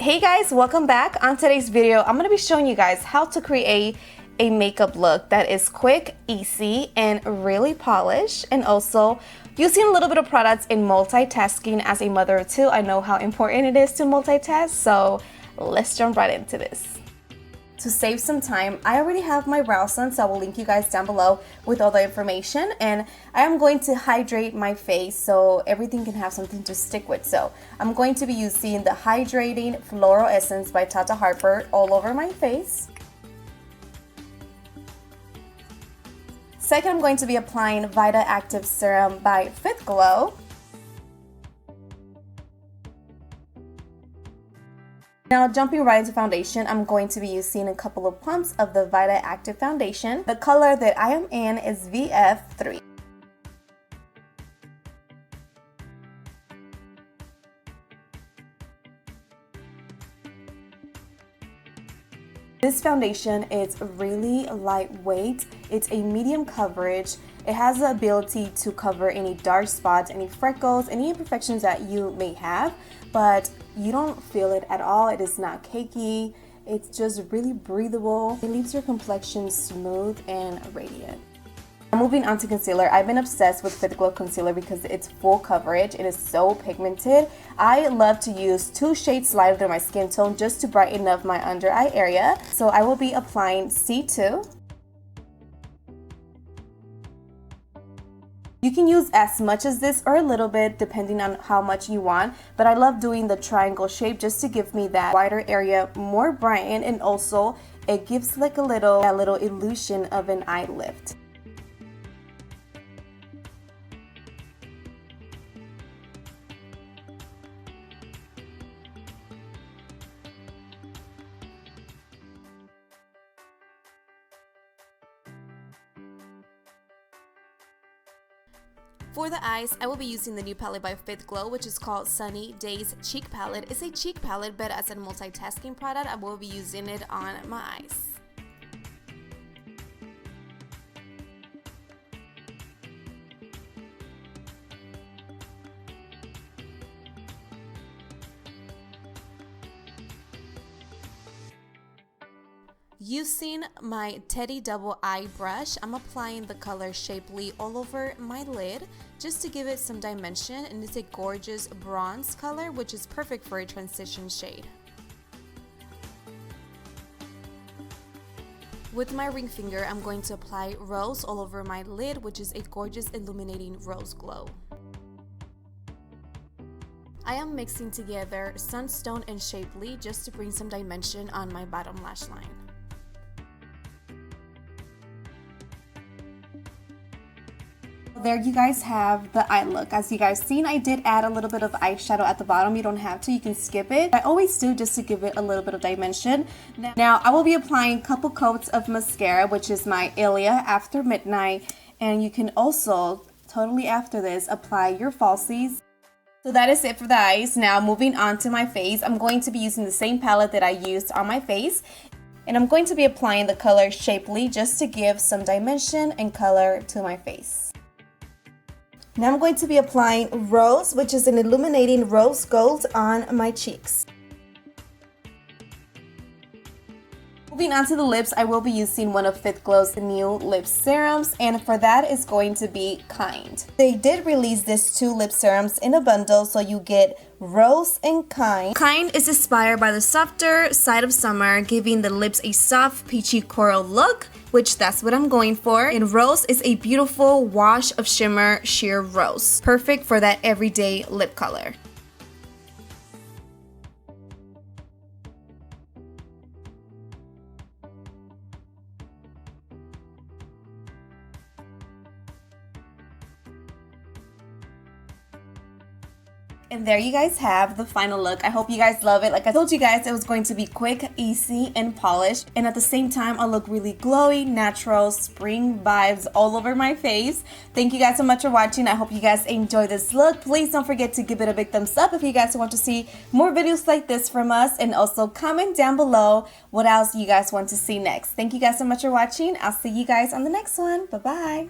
Hey guys, welcome back. On today's video, I'm going to be showing you guys how to create a makeup look that is quick, easy, and really polished, and also using a little bit of products in multitasking. As a mother of two, I know how important it is to multitask, so let's jump right into this. To save some time, I already have my brows on, so I will link you guys down below with all the information, and I am going to hydrate my face so everything can have something to stick with. So I'm going to be using the Hydrating Floral Essence by Tata Harper all over my face. Second, I'm going to be applying Vita Active Serum by Fit Glow. Now jumping right into foundation, I'm going to be using a couple of pumps of the Vita Active Foundation. The color that I am in is VF3. This foundation is really lightweight. It's a medium coverage. It has the ability to cover any dark spots, any freckles, any imperfections that you may have, but you don't feel it at all. It is not cakey. It's just really breathable. It leaves your complexion smooth and radiant. Moving on to concealer, I've been obsessed with Fit Glow concealer because it's full coverage. It is so pigmented. I love to use 2 shades lighter than my skin tone just to brighten up my under eye area. So I will be applying C2. You can use as much as this or a little bit depending on how much you want, but I love doing the triangle shape just to give me that wider area more brightened, and also it gives like a little illusion of an eye lift. For the eyes, I will be using the new palette by Fit Glow, which is called Sunny Days Cheek Palette. It's a cheek palette, but as a multitasking product, I will be using it on my eyes. Using my Teddy Double Eye brush, I'm applying the color Shapely all over my lid just to give it some dimension, and it's a gorgeous bronze color which is perfect for a transition shade. With my ring finger, I'm going to apply Rose all over my lid, which is a gorgeous illuminating rose glow. I am mixing together Sunstone and Shapely just to bring some dimension on my bottom lash line. There you guys have the eye look. As you guys seen, I did add a little bit of eyeshadow at the bottom. You don't have to, you can skip it. I always do just to give it a little bit of dimension. Now I will be applying a couple coats of mascara, which is my Ilia After Midnight, and you can also totally after this apply your falsies. So that is it for the eyes. Now moving on to my face, I'm going to be using the same palette that I used on my face, and I'm going to be applying the color Shapely just to give some dimension and color to my face. Now I'm going to be applying Rose, which is an illuminating rose gold, on my cheeks. Moving on to the lips, I will be using one of Fit Glow's new lip serums, and for that is going to be Kind. They did release these 2 lip serums in a bundle, so you get Rose and Kind. Kind is inspired by the softer side of summer, giving the lips a soft peachy coral look, which that's what I'm going for. And Rose is a beautiful wash of shimmer sheer rose, perfect for that everyday lip color. And there you guys have the final look. I hope you guys love it. Like I told you guys, it was going to be quick, easy, and polished. And at the same time, I'll look really glowy, natural, spring vibes all over my face. Thank you guys so much for watching. I hope you guys enjoy this look. Please don't forget to give it a big thumbs up if you guys want to see more videos like this from us. And also comment down below what else you guys want to see next. Thank you guys so much for watching. I'll see you guys on the next one. Bye-bye.